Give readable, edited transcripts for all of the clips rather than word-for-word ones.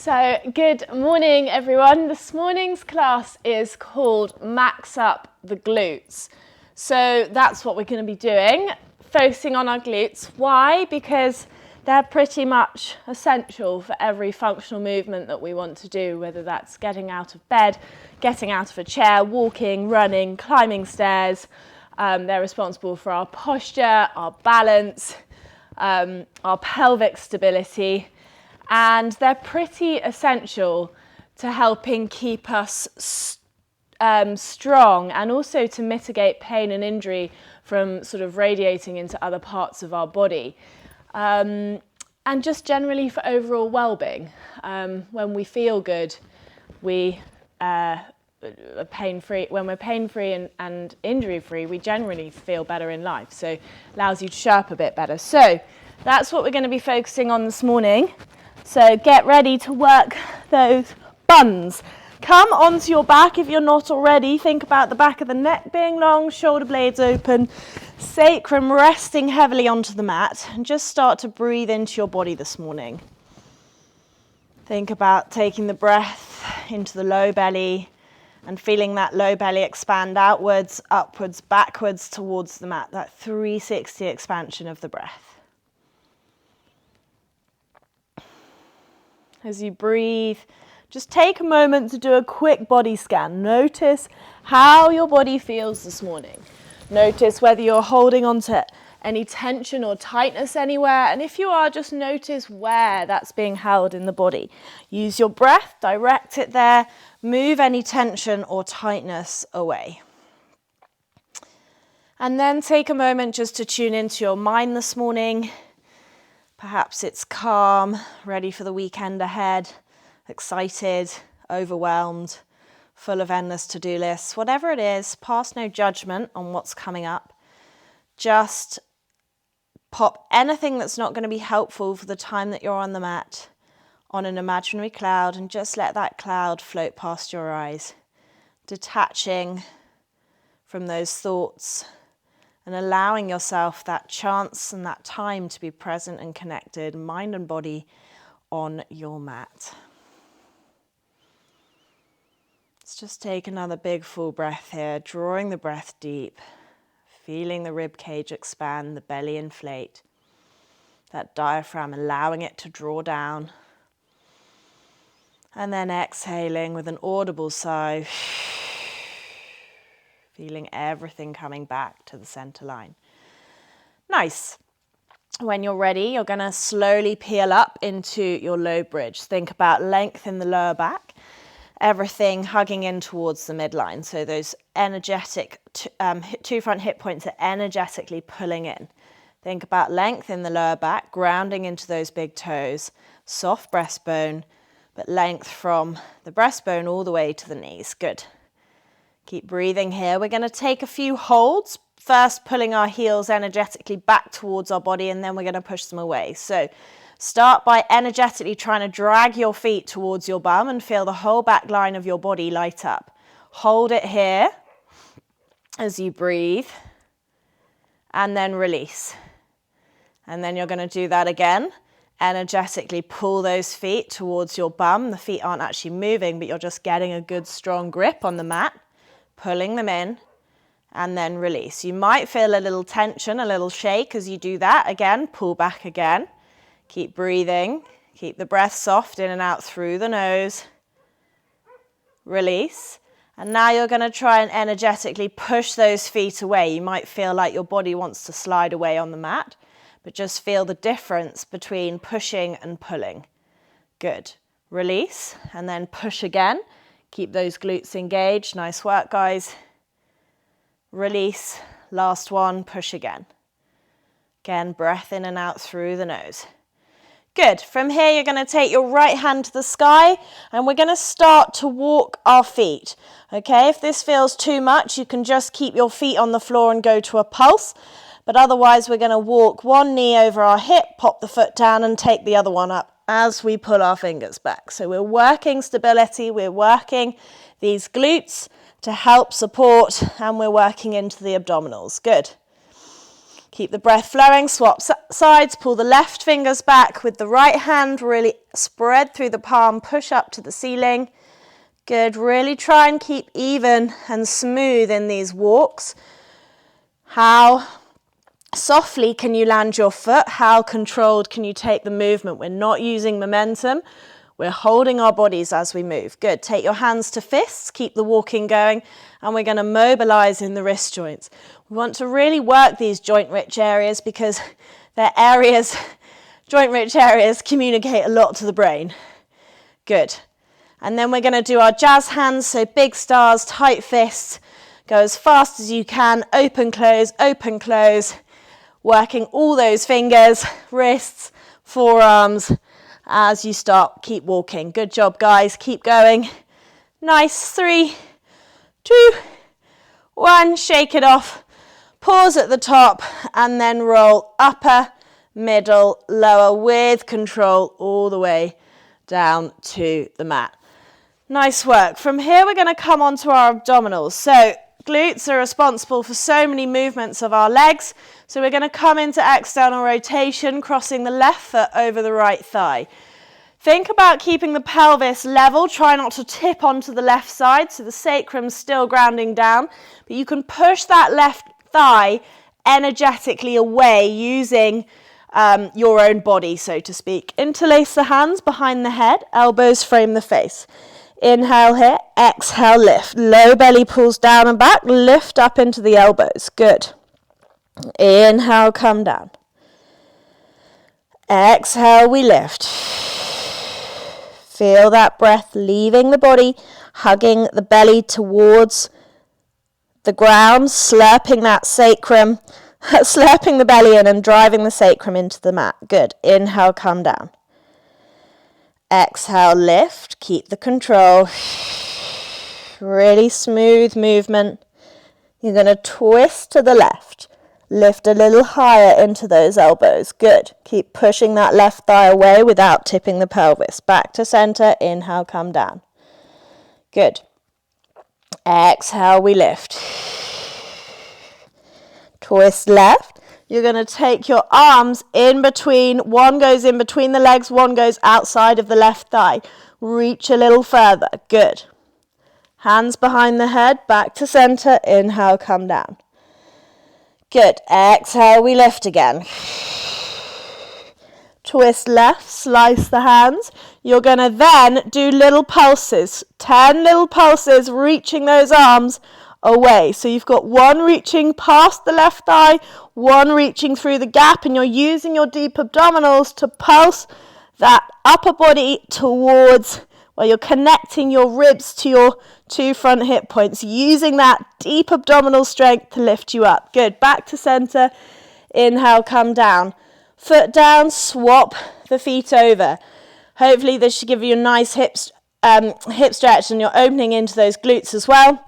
So good morning everyone. This morning's class is called Max Up the Glutes. So that's what we're going to be doing, focusing on our glutes. Why? Because they're pretty much essential for every functional movement that we want to do, whether that's getting out of bed, getting out of a chair, walking, running, climbing stairs. They're responsible for our posture, our balance, our pelvic stability. And they're pretty essential to helping keep us strong and also to mitigate pain and injury from sort of radiating into other parts of our body. And just generally for overall well-being. When we feel good, we are pain-free. When we're pain-free and injury-free, we generally feel better in life. So it allows you to show up a bit better. So that's what we're going to be focusing on this morning. So get ready to work those buns. Come onto your back if you're not already. Think about the back of the neck being long, shoulder blades open, sacrum resting heavily onto the mat, and just start to breathe into your body this morning. Think about taking the breath into the low belly and feeling that low belly expand outwards, upwards, backwards towards the mat, that 360 expansion of the breath. As you breathe, just take a moment to do a quick body scan. Notice how your body feels this morning. Notice whether you're holding on to any tension or tightness anywhere. And if you are, just notice where that's being held in the body. Use your breath, direct it there, move any tension or tightness away. And then take a moment just to tune into your mind this morning. Perhaps it's calm, ready for the weekend ahead, excited, overwhelmed, full of endless to-do lists. Whatever it is, pass no judgment on what's coming up. Just pop anything that's not going to be helpful for the time that you're on the mat on an imaginary cloud and just let that cloud float past your eyes, detaching from those thoughts and allowing yourself that chance and that time to be present and connected, mind and body, on your mat. Let's just take another big full breath here, drawing the breath deep, feeling the rib cage expand, the belly inflate, that diaphragm allowing it to draw down. And then exhaling with an audible sigh, feeling everything coming back to the center line. Nice. When you're ready, you're going to slowly peel up into your low bridge. Think about length in the lower back, everything hugging in towards the midline. So those energetic two front hip points are energetically pulling in. Think about length in the lower back, grounding into those big toes, soft breastbone, but length from the breastbone all the way to the knees. Good. Keep breathing here. We're going to take a few holds, first pulling our heels energetically back towards our body, and then we're going to push them away. So start by energetically trying to drag your feet towards your bum and feel the whole back line of your body light up. Hold it here as you breathe, and then release. And then you're going to do that again. Energetically pull those feet towards your bum. The feet aren't actually moving, but you're just getting a good strong grip on the mat. Pulling them in and then release. You might feel a little tension, a little shake as you do that. Again, pull back again. Keep breathing. Keep the breath soft in and out through the nose. Release. And now you're going to try and energetically push those feet away. You might feel like your body wants to slide away on the mat, but just feel the difference between pushing and pulling. Good. Release and then push again. Keep those glutes engaged. Nice work, guys. Release. Last one. Push again. Again, breath in and out through the nose. Good. From here, you're going to take your right hand to the sky, and we're going to start to walk our feet. Okay, if this feels too much, you can just keep your feet on the floor and go to a pulse. But otherwise, we're going to walk one knee over our hip, pop the foot down, and take the other one up as we pull our fingers back. So we're working stability, we're working these glutes to help support, and we're working into the abdominals. Good. Keep the breath flowing, swap sides, pull the left fingers back with the right hand, really spread through the palm, push up to the ceiling. Good, really try and keep even and smooth in these walks. How softly can you land your foot? How controlled can you take the movement? We're not using momentum. We're holding our bodies as we move. Good. Take your hands to fists. Keep the walking going. And we're going to mobilize in the wrist joints. We want to really work these joint-rich areas because they're areas, joint-rich areas communicate a lot to the brain. Good. And then we're going to do our jazz hands. So big stars, tight fists. Go as fast as you can. Open, close. Working all those fingers, wrists, forearms. As you start, keep walking. Good job, guys. Keep going. Nice. 3, 2, 1. Shake it off. Pause at the top and then roll upper, middle, lower with control all the way down to the mat. Nice work. From here, we're going to come on to our abdominals. So glutes are responsible for so many movements of our legs. So we're going to come into external rotation, crossing the left foot over the right thigh. Think about keeping the pelvis level. Try not to tip onto the left side, so the sacrum's still grounding down. But you can push that left thigh energetically away using your own body, so to speak. Interlace the hands behind the head, elbows frame the face. Inhale here, exhale, lift. Low belly pulls down and back, lift up into the elbows. Good. Inhale, come down. Exhale, we lift. Feel that breath leaving the body, hugging the belly towards the ground, slurping that sacrum, slurping the belly in and driving the sacrum into the mat. Good. Inhale, come down. Exhale, lift. Keep the control. Really smooth movement. You're going to twist to the left. Lift a little higher into those elbows. Good. Keep pushing that left thigh away without tipping the pelvis. Back to center. Inhale, come down. Good. Exhale, we lift. Twist left. You're going to take your arms in between. One goes in between the legs. One goes outside of the left thigh. Reach a little further. Good. Hands behind the head. Back to center. Inhale, come down. Good. Exhale, we lift again. Twist left, slice the hands. You're going to then do little pulses. 10 little pulses, reaching those arms away. So you've got one reaching past the left thigh, one reaching through the gap, and you're using your deep abdominals to pulse that upper body towards, well, you're connecting your ribs to your 2 front hip points, using that deep abdominal strength to lift you up. Good. Back to center. Inhale, come down. Foot down, swap the feet over. Hopefully this should give you a nice hip stretch, and you're opening into those glutes as well.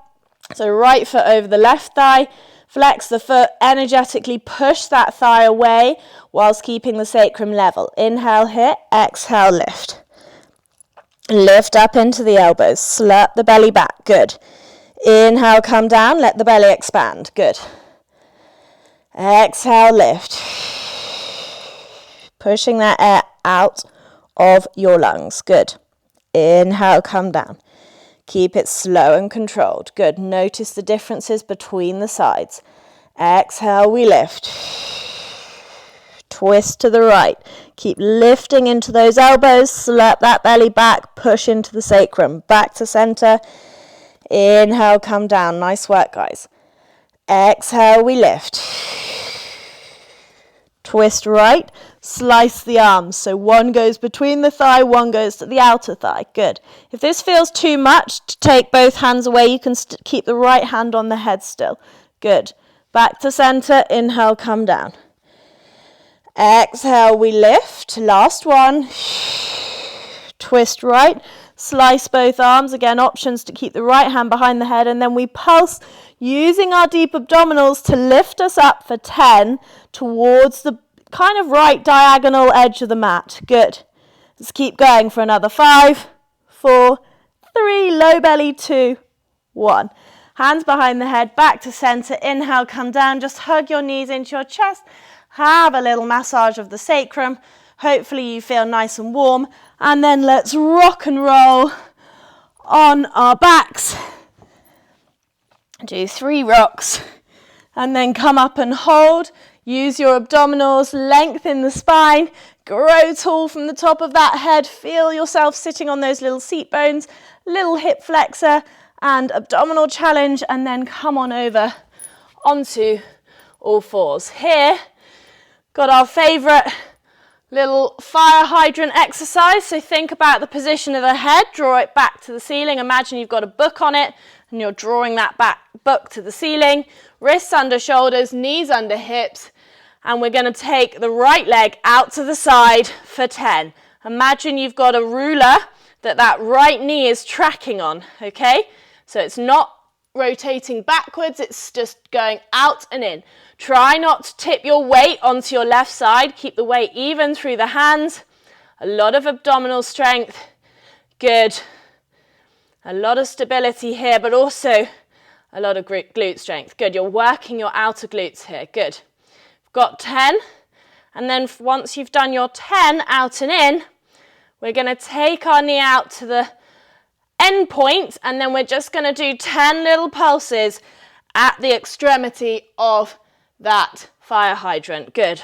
So right foot over the left thigh. Flex the foot, energetically push that thigh away whilst keeping the sacrum level. Inhale here, exhale, lift. Lift up into the elbows, slurp the belly back, good. Inhale, come down, let the belly expand, good. Exhale, lift. Pushing that air out of your lungs, good. Inhale, come down. Keep it slow and controlled, good. Notice the differences between the sides. Exhale, we lift. Twist to the right. Keep lifting into those elbows, slurp that belly back, push into the sacrum. Back to center. Inhale, come down. Nice work, guys. Exhale, we lift. Twist right, slice the arms. So one goes between the thigh, one goes to the outer thigh. Good. If this feels too much to take both hands away, you can keep the right hand on the head still. Good. Back to center. Inhale, come down. Exhale, we lift. Last one. Twist right. Slice both arms. Again, options to keep the right hand behind the head. And then we pulse using our deep abdominals to lift us up for 10 towards the kind of right diagonal edge of the mat. Good. Let's keep going for another 5, 4, 3, low belly, 2, 1. Hands behind the head, back to center. Inhale, come down. Just hug your knees into your chest. Have a little massage of the sacrum. Hopefully you feel nice and warm. And then let's rock and roll on our backs. Do 3 rocks. And then come up and hold. Use your abdominals, lengthen the spine. Grow tall from the top of that head. Feel yourself sitting on those little seat bones. Little hip flexor and abdominal challenge, and then come on over onto all fours. Here, got our favorite little fire hydrant exercise. So think about the position of the head, draw it back to the ceiling. Imagine you've got a book on it and you're drawing that book to the ceiling. Wrists under shoulders, knees under hips, and we're going to take the right leg out to the side for 10. Imagine you've got a ruler that right knee is tracking on, okay? So it's not rotating backwards, it's just going out and in. Try not to tip your weight onto your left side. Keep the weight even through the hands. A lot of abdominal strength. Good. A lot of stability here, but also a lot of glute strength. Good. You're working your outer glutes here. Good. Got 10. And then once you've done your 10 out and in, we're going to take our knee out to the end point, and then we're just going to do 10 little pulses at the extremity of that fire hydrant. Good.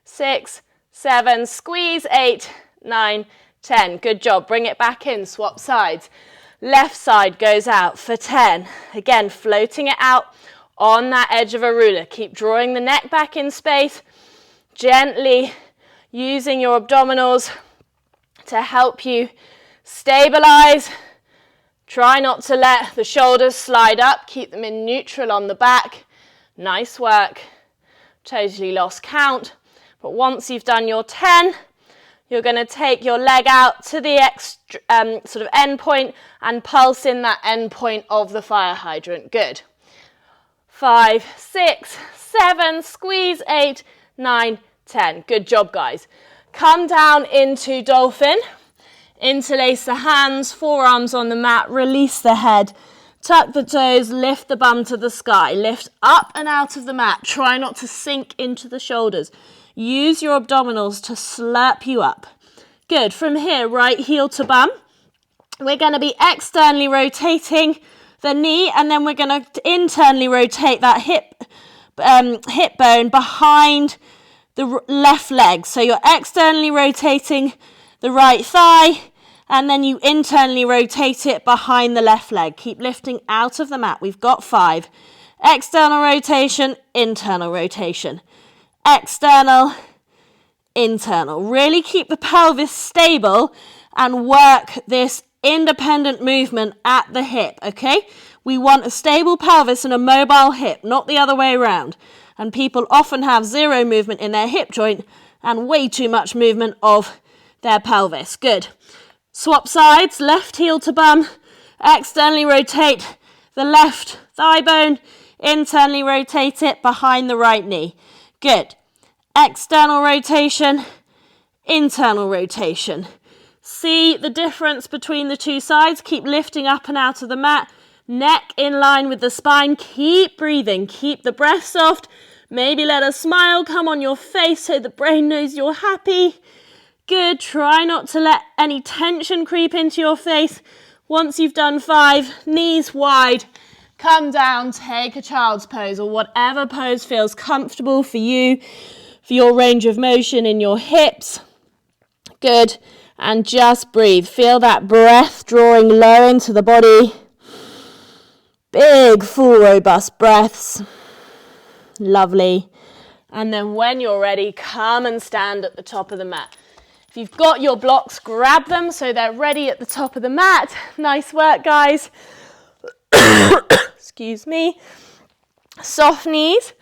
6, 7, squeeze, 8, 9, 10. Good job. Bring it back in. Swap sides. Left side goes out for 10. Again, floating it out on that edge of a ruler. Keep drawing the neck back in space. Gently using your abdominals to help you stabilize. Try not to let the shoulders slide up. Keep them in neutral on the back. Nice work. Totally lost count. But once you've done your 10, you're going to take your leg out to the sort of end point and pulse in that end point of the fire hydrant. Good. 5, 6, 7, squeeze, 8, 9, 10. Good job, guys. Come down into dolphin. Interlace the hands, forearms on the mat, release the head, tuck the toes, lift the bum to the sky, lift up and out of the mat. Try not to sink into the shoulders. Use your abdominals to slurp you up. Good. From here, right heel to bum. We're going to be externally rotating the knee, and then we're going to internally rotate that hip bone behind the left leg. So you're externally rotating the right thigh, and then you internally rotate it behind the left leg. Keep lifting out of the mat. We've got 5. External rotation, internal rotation. External, internal. Really keep the pelvis stable and work this independent movement at the hip, okay? We want a stable pelvis and a mobile hip, not the other way around. And people often have 0 movement in their hip joint and way too much movement of their pelvis. Good. Swap sides, left heel to bum, externally rotate the left thigh bone, internally rotate it behind the right knee. Good. External rotation, internal rotation. See the difference between the two sides. Keep lifting up and out of the mat. Neck in line with the spine. Keep breathing. Keep the breath soft. Maybe let a smile come on your face so the brain knows you're happy. Good. Try not to let any tension creep into your face. Once you've done 5, knees wide, come down, take a child's pose or whatever pose feels comfortable for you, for your range of motion in your hips. Good. And just breathe. Feel that breath drawing low into the body. Big, full, robust breaths. Lovely. And then when you're ready, come and stand at the top of the mat. If you've got your blocks, grab them so they're ready at the top of the mat. Nice work, guys. Excuse me. Soft knees,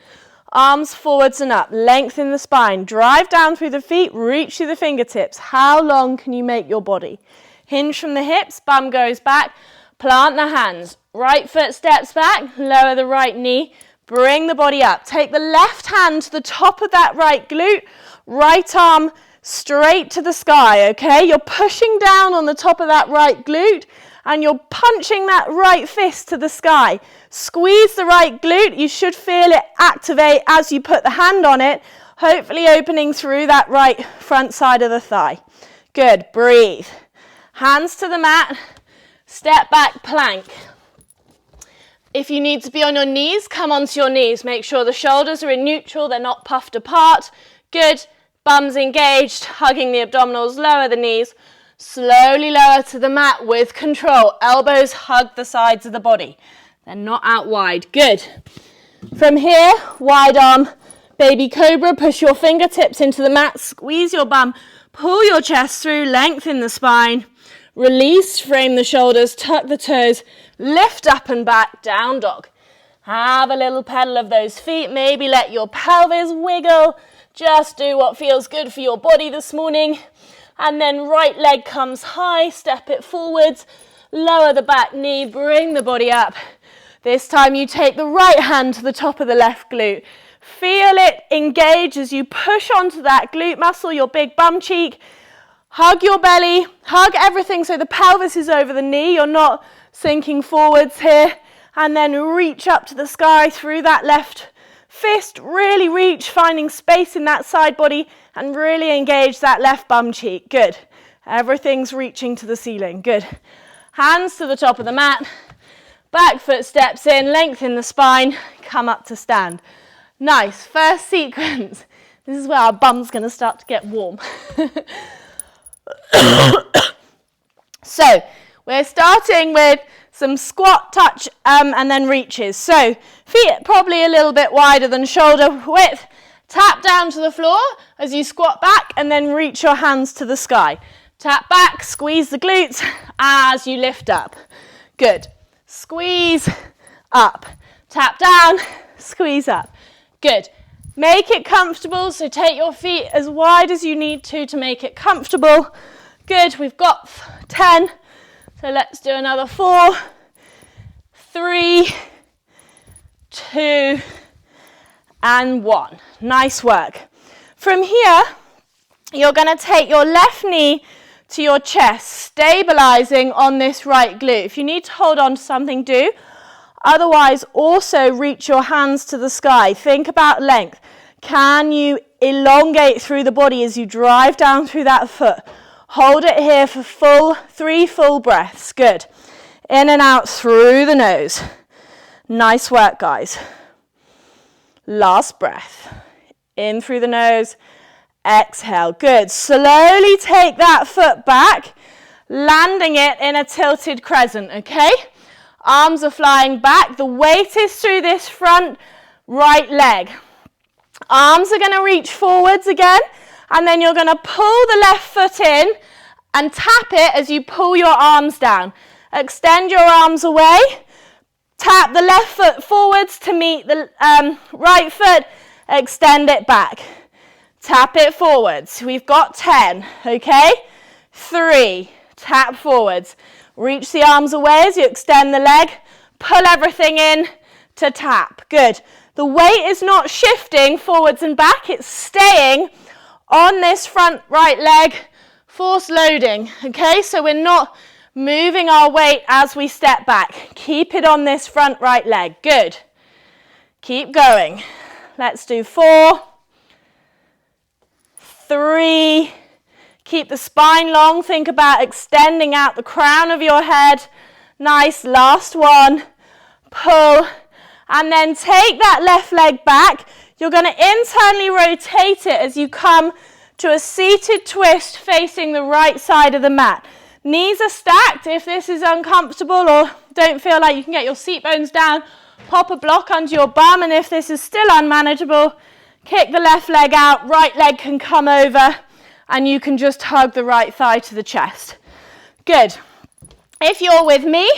arms forwards and up. Lengthen the spine. Drive down through the feet, reach through the fingertips. How long can you make your body? Hinge from the hips, bum goes back. Plant the hands. Right foot steps back, lower the right knee. Bring the body up. Take the left hand to the top of that right glute. Right arm straight to the sky, okay? You're pushing down on the top of that right glute and you're punching that right fist to the sky. Squeeze the right glute. You should feel it activate as you put the hand on it, hopefully opening through that right front side of the thigh. Good, breathe. Hands to the mat, step back, plank. If you need to be on your knees, come onto your knees. Make sure the shoulders are in neutral, they're not puffed apart. Good, bums engaged, hugging the abdominals, lower the knees. Slowly lower to the mat with control. Elbows hug the sides of the body. They're not out wide. Good. From here, wide arm, baby cobra. Push your fingertips into the mat. Squeeze your bum. Pull your chest through. Lengthen the spine. Release. Frame the shoulders. Tuck the toes. Lift up and back. Down dog. Have a little pedal of those feet. Maybe let your pelvis wiggle. Just do what feels good for your body this morning. And then right leg comes high, step it forwards, lower the back knee, bring the body up. This time you take the right hand to the top of the left glute. Feel it engage as you push onto that glute muscle, your big bum cheek. Hug your belly, hug everything so the pelvis is over the knee. You're not sinking forwards here. And then reach up to the sky through that left fist. Really reach, finding space in that side body. And really engage that left bum cheek. Good. Everything's reaching to the ceiling. Good. Hands to the top of the mat. Back foot steps in. Lengthen the spine. Come up to stand. Nice. First sequence. This is where our bum's going to start to get warm. So, we're starting with some squat, touch, and then reaches. So, feet probably a little bit wider than shoulder width. Tap down to the floor as you squat back and then reach your hands to the sky. Tap back, squeeze the glutes as you lift up. Good. Squeeze up. Tap down, squeeze up. Good. Make it comfortable, so take your feet as wide as you need to make it comfortable. Good. We've got 10. So let's do another 4, 3, 2, and 1. Nice work. From here, you're going to take your left knee to your chest, stabilizing on this right glute. If you need to hold on to something, do. Otherwise, also reach your hands to the sky. Think about length. Can you elongate through the body as you drive down through that foot? Hold it here for 3 full breaths. Good. In and out through the nose. Nice work, guys. Last breath. In through the nose. Exhale. Good. Slowly take that foot back, landing it in a tilted crescent, okay? Arms are flying back. The weight is through this front right leg. Arms are going to reach forwards again, and then you're going to pull the left foot in and tap it as you pull your arms down. Extend your arms away. Tap the left foot forwards to meet the right foot. Extend it back. Tap it forwards. We've got 10, okay? 3, tap forwards. Reach the arms away as you extend the leg. Pull everything in to tap. Good. The weight is not shifting forwards and back. It's staying on this front right leg. Force loading, okay? So we're not moving our weight as we step back. Keep it on this front right leg. Good. Keep going. Let's do 4, 3. Keep the spine long. Think about extending out the crown of your head. Nice. Last one. Pull. And then take that left leg back. You're going to internally rotate it as you come to a seated twist facing the right side of the mat. Knees are stacked. If this is uncomfortable or don't feel like you can get your seat bones down, pop a block under your bum. And if this is still unmanageable, kick the left leg out. Right leg can come over and you can just hug the right thigh to the chest. Good. If you're with me,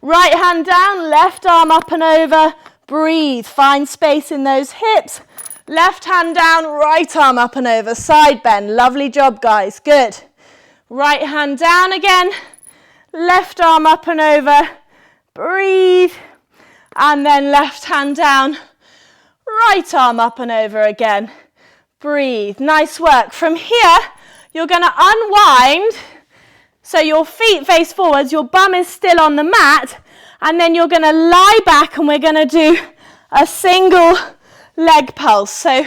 right hand down, left arm up and over. Breathe. Find space in those hips. Left hand down, right arm up and over. Side bend. Lovely job, guys. Good. Right hand down again. Left arm up and over. Breathe. And then left hand down. Right arm up and over again. Breathe. Nice work. From here, you're going to unwind. So your feet face forwards, your bum is still on the mat, and then you're going to lie back and we're going to do a single leg pulse. So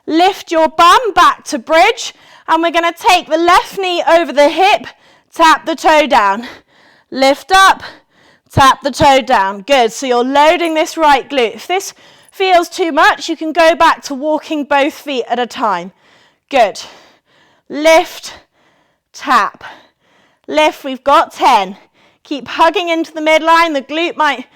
lift your bum back to bridge, and we're going to take the left knee over the hip, tap the toe down. Lift up, tap the toe down. Good. So you're loading this right glute. If this feels too much, you can go back to walking both feet at a time. Good. Lift, tap. Lift, we've got 10. Keep hugging into the midline. The glute might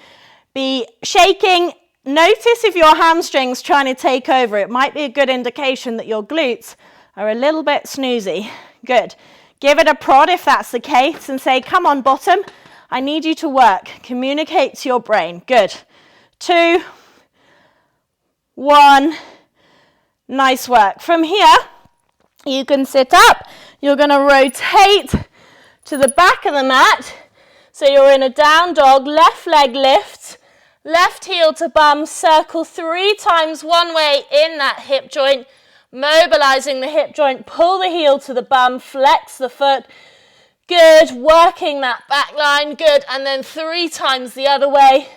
be shaking. Notice if your hamstring's trying to take over. It might be a good indication that your glutes are a little bit snoozy. Good. Give it a prod if that's the case and say, come on, bottom, I need you to work. Communicate to your brain. Good. 2, 1. Nice work. From here, you can sit up. You're going to rotate to the back of the mat. So you're in a down dog, left leg lifts, left heel to bum, circle 3 times one way in that hip joint, mobilizing the hip joint, pull the heel to the bum, flex the foot. Good, working that back line, good, and then 3 times the other way.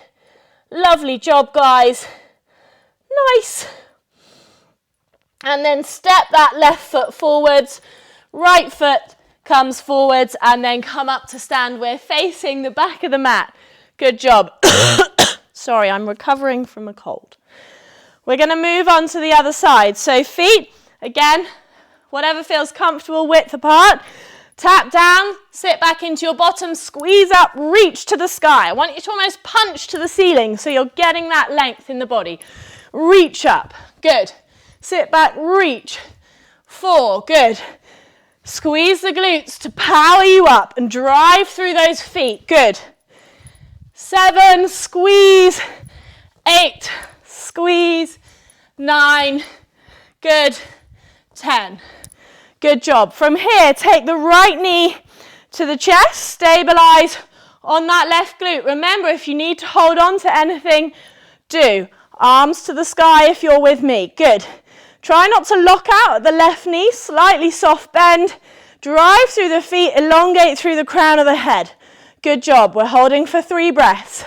Lovely job, guys. Nice. And then step that left foot forwards, right foot comes forwards, and then come up to stand. We're facing the back of the mat. Good job. Sorry, I'm recovering from a cold. We're going to move on to the other side. So feet, again, whatever feels comfortable, width apart. Tap down, sit back into your bottom, squeeze up, reach to the sky. I want you to almost punch to the ceiling so you're getting that length in the body. Reach up, good. Sit back, reach. 4, good. Squeeze the glutes to power you up and drive through those feet, good. 7, squeeze. 8, squeeze. 9, good. 10. Good job. From here, take the right knee to the chest, stabilize on that left glute. Remember, if you need to hold on to anything, do. Arms to the sky if you're with me. Good. Try not to lock out at the left knee, slightly soft bend. Drive through the feet, elongate through the crown of the head. Good job. We're holding for 3 breaths.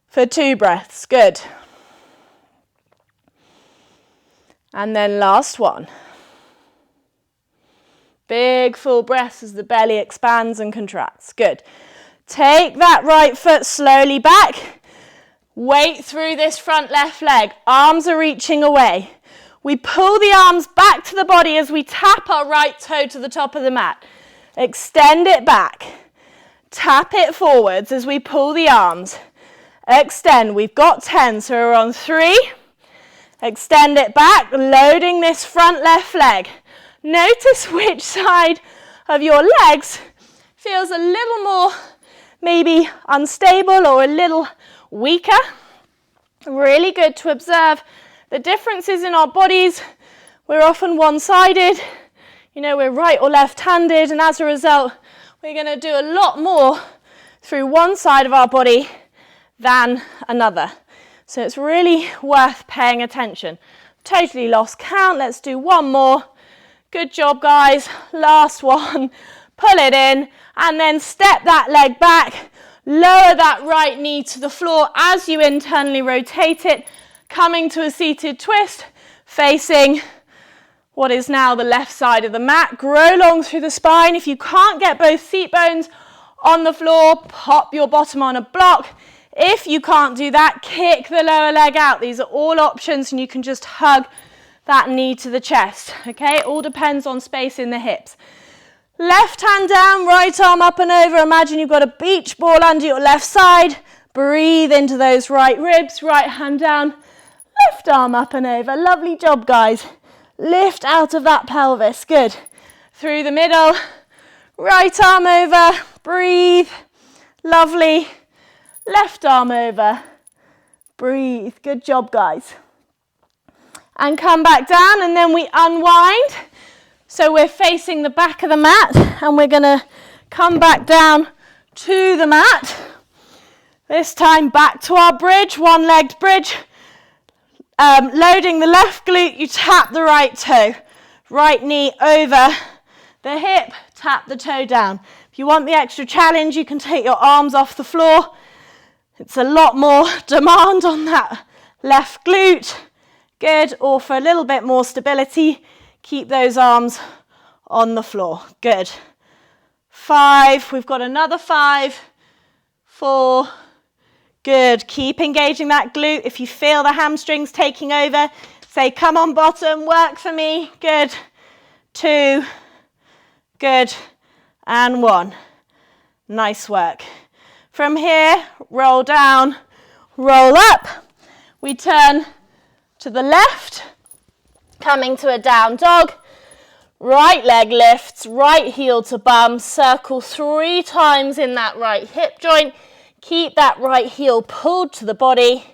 For 2 breaths. Good. And then last one. Big full breaths as the belly expands and contracts. Good. Take that right foot slowly back. Weight through this front left leg. Arms are reaching away. We pull the arms back to the body as we tap our right toe to the top of the mat. Extend it back. Tap it forwards as we pull the arms. Extend. We've got 10, so we're on 3. Extend it back, loading this front left leg. Notice which side of your legs feels a little more maybe unstable or a little weaker. Really good to observe the differences in our bodies. We're often one-sided, we're right or left-handed, and as a result, we're going to do a lot more through one side of our body than another. So it's really worth paying attention. Totally lost count. Let's do one more. Good job, guys. Last one. Pull it in, and then step that leg back. Lower that right knee to the floor as you internally rotate it, coming to a seated twist, facing what is now the left side of the mat. Grow long through the spine. If you can't get both seat bones on the floor, pop your bottom on a block. If you can't do that, kick the lower leg out. These are all options, and you can just hug that knee to the chest. Okay, it all depends on space in the hips. Left hand down, right arm up and over. Imagine you've got a beach ball under your left side. Breathe into those right ribs. Right hand down, left arm up and over. Lovely job, guys. Lift out of that pelvis. Good. Through the middle. Right arm over. Breathe. Lovely. Left arm over. Breathe. Good job, guys. And come back down, and then we unwind. So we're facing the back of the mat, and we're going to come back down to the mat. This time back to our bridge, one-legged bridge. Loading the left glute, you tap the right toe. Right knee over the hip, tap the toe down. If you want the extra challenge, you can take your arms off the floor. It's a lot more demand on that left glute. Good. Or for a little bit more stability, keep those arms on the floor. Good. 5. We've got another 5. 4. Good. Keep engaging that glute. If you feel the hamstrings taking over, say, come on, bottom, work for me. Good. 2. Good. And 1. Nice work. From here, roll down, roll up. We turn to the left, coming to a down dog. Right leg lifts, right heel to bum. Circle 3 times in that right hip joint. Keep that right heel pulled to the body.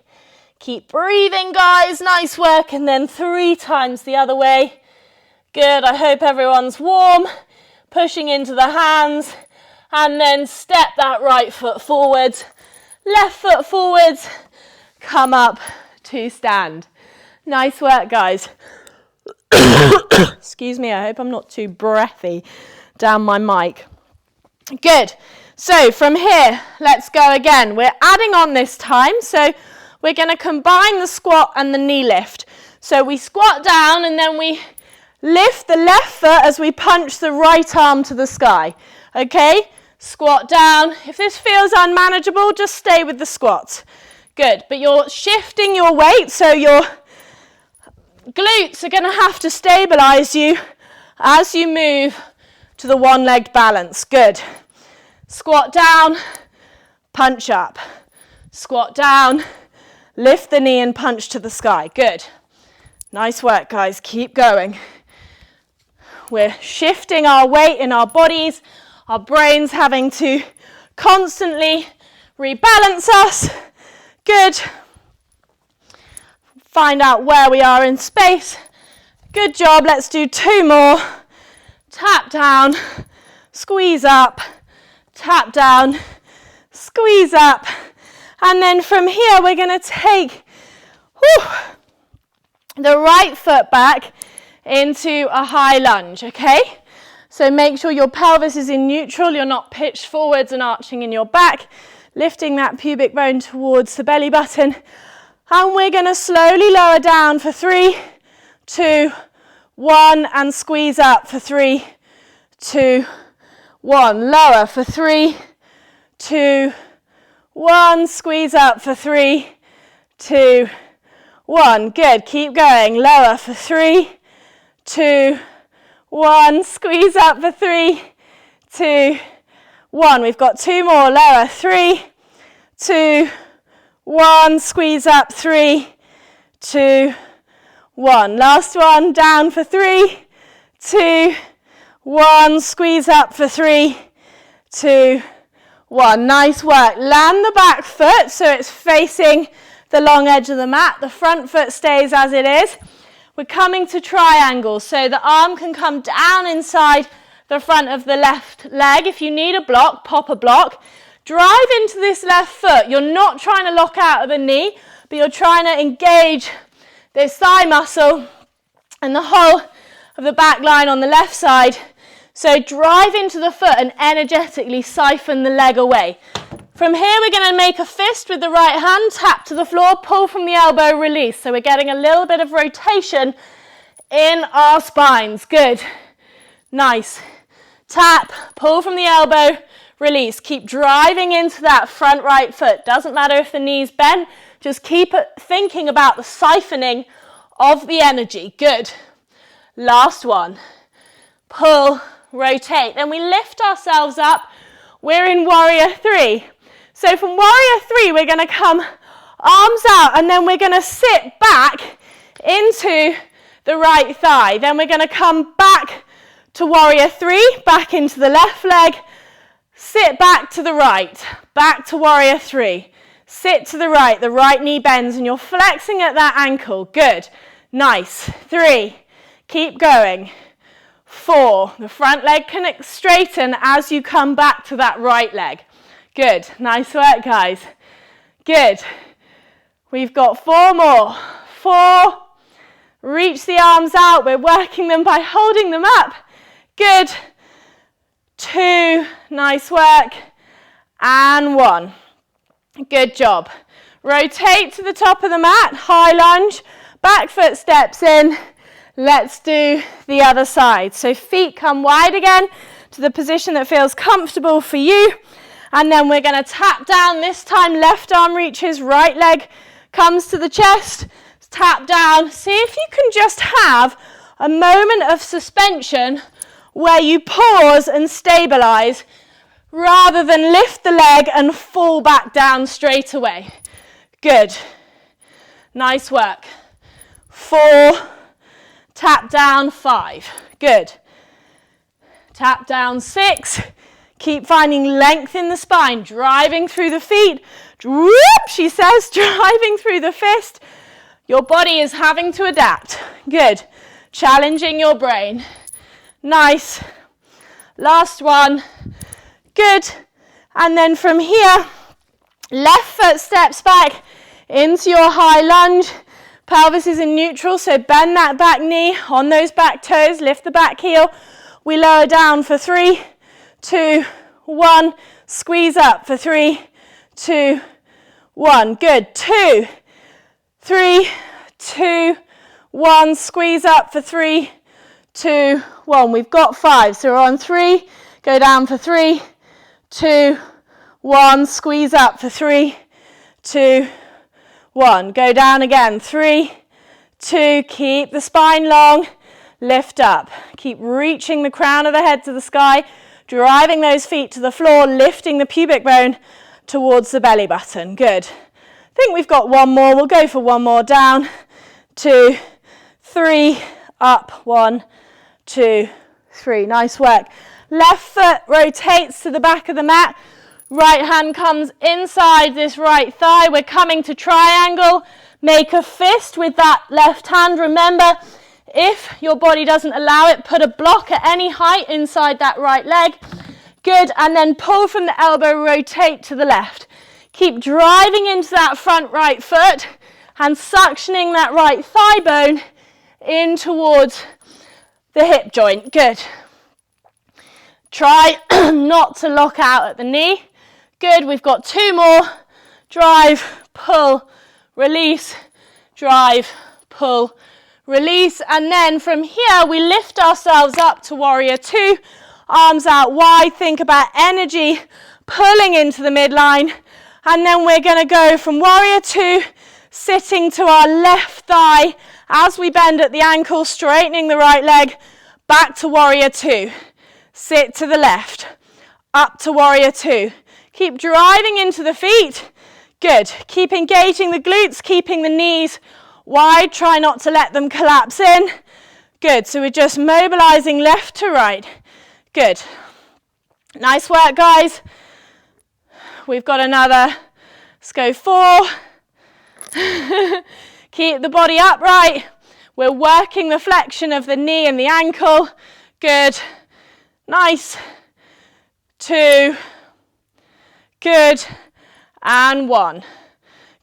Keep breathing, guys. Nice work. And then 3 times the other way. Good. I hope everyone's warm. Pushing into the hands. And then step that right foot forwards. Left foot forwards. Come up to stand. Nice work, guys. Excuse me. I hope I'm not too breathy down my mic. Good. So from here, let's go again. We're adding on this time. So we're going to combine the squat and the knee lift. So we squat down and then we lift the left foot as we punch the right arm to the sky. Okay? Squat down. If this feels unmanageable, just stay with the squats. Good. But you're shifting your weight, so your glutes are going to have to stabilize you as you move to the one-legged balance. Good. Squat down, punch up. Squat down, lift the knee and punch to the sky. Good. Nice work, guys. Keep going. We're shifting our weight in our bodies, our brains having to constantly rebalance us. Good. Find out where we are in space. Good job. Let's do 2 more. Tap down, squeeze up. Tap down, squeeze up, and then from here we're going to take the right foot back into a high lunge, okay? So make sure your pelvis is in neutral, you're not pitched forwards and arching in your back, lifting that pubic bone towards the belly button, and we're going to slowly lower down for 3, 2, 1, and squeeze up for 3, 2, 1, lower for 3, 2, 1, squeeze up for 3, 2, 1, good, keep going, lower for 3, 2, 1, squeeze up for 3, 2, 1, we've got 2 more, lower, 3, 2, 1, squeeze up, 3, 2, 1, last one, down for 3, 2, 1, squeeze up for 3, 2, 1. Nice work. Land the back foot so it's facing the long edge of the mat. The front foot stays as it is. We're coming to triangles, so the arm can come down inside the front of the left leg. If you need a block, pop a block. Drive into this left foot. You're not trying to lock out of a knee, but you're trying to engage this thigh muscle and the whole of the back line on the left side. So drive into the foot and energetically siphon the leg away. From here, we're going to make a fist with the right hand, tap to the floor, pull from the elbow, release. So we're getting a little bit of rotation in our spines. Good. Nice. Tap, pull from the elbow, release. Keep driving into that front right foot. Doesn't matter if the knees bend, just keep thinking about the siphoning of the energy. Good. Last one. Pull, rotate. Then we lift ourselves up. We're in warrior 3. So from warrior 3, we're going to come arms out and then we're going to sit back into the right thigh. Then we're going to come back to warrior 3, back into the left leg, sit back to the right, back to warrior 3, sit to the right knee bends and you're flexing at that ankle. Good. Nice. 3. Keep going. 4. The front leg can straighten as you come back to that right leg. Good. Nice work, guys. Good. We've got 4 more. 4, Reach the arms out. We're working them by holding them up. Good. 2, nice work. And 1. Good job. Rotate to the top of the mat, high lunge, back foot steps in. Let's do the other side. So feet come wide again to the position that feels comfortable for you. And then we're going to tap down. This time left arm reaches, right leg comes to the chest. Tap down. See if you can just have a moment of suspension where you pause and stabilize rather than lift the leg and fall back down straight away. Good. Nice work. 4. Tap down. 5. Good. Tap down. 6. Keep finding length in the spine, driving through the feet. Whoop, she says, driving through the fist. Your body is having to adapt. Good. Challenging your brain. Nice. Last one. Good. And then from here, left foot steps back into your high lunge. Pelvis is in neutral, so bend that back knee on those back toes. Lift the back heel. We lower down for 3, 2, 1. Squeeze up for 3, 2, 1. Good. 2, 3, 2, 1. Squeeze up for 3, 2, 1. We've got 5. So we're on 3. Go down for 3, 2, 1. Squeeze up for 3, 2, 1. Go down again. 3, 2. Keep the spine long. Lift up. Keep reaching the crown of the head to the sky. Driving those feet to the floor. Lifting the pubic bone towards the belly button. Good. I think we've got one more. We'll go for one more. Down, 2, 3, up, 1, 2, 3. Nice work. Left foot rotates to the back of the mat. Right hand comes inside this right thigh. We're coming to triangle. Make a fist with that left hand. Remember, if your body doesn't allow it, put a block at any height inside that right leg. Good. And then pull from the elbow, rotate to the left. Keep driving into that front right foot and suctioning that right thigh bone in towards the hip joint. Good. Try not to lock out at the knee. Good. We've got 2 more. Drive, pull, release, drive, pull, release. And then from here, we lift ourselves up to warrior 2. Arms out wide. Think about energy pulling into the midline. And then we're going to go from warrior 2, sitting to our left thigh as we bend at the ankle, straightening the right leg, back to warrior 2. Sit to the left, up to warrior 2. Keep driving into the feet. Good. Keep engaging the glutes, keeping the knees wide. Try not to let them collapse in. Good. So we're just mobilizing left to right. Good. Nice work, guys. We've got another. Let's go 4. Keep the body upright. We're working the flexion of the knee and the ankle. Good. Nice. 2. Good. And 1.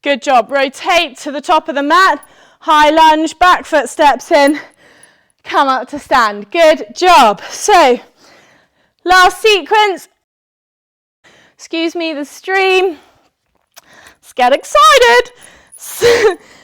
Good job. Rotate to the top of the mat. High lunge, back foot steps in. Come up to stand. Good job. So, last sequence. Excuse me, the stream. Let's get excited.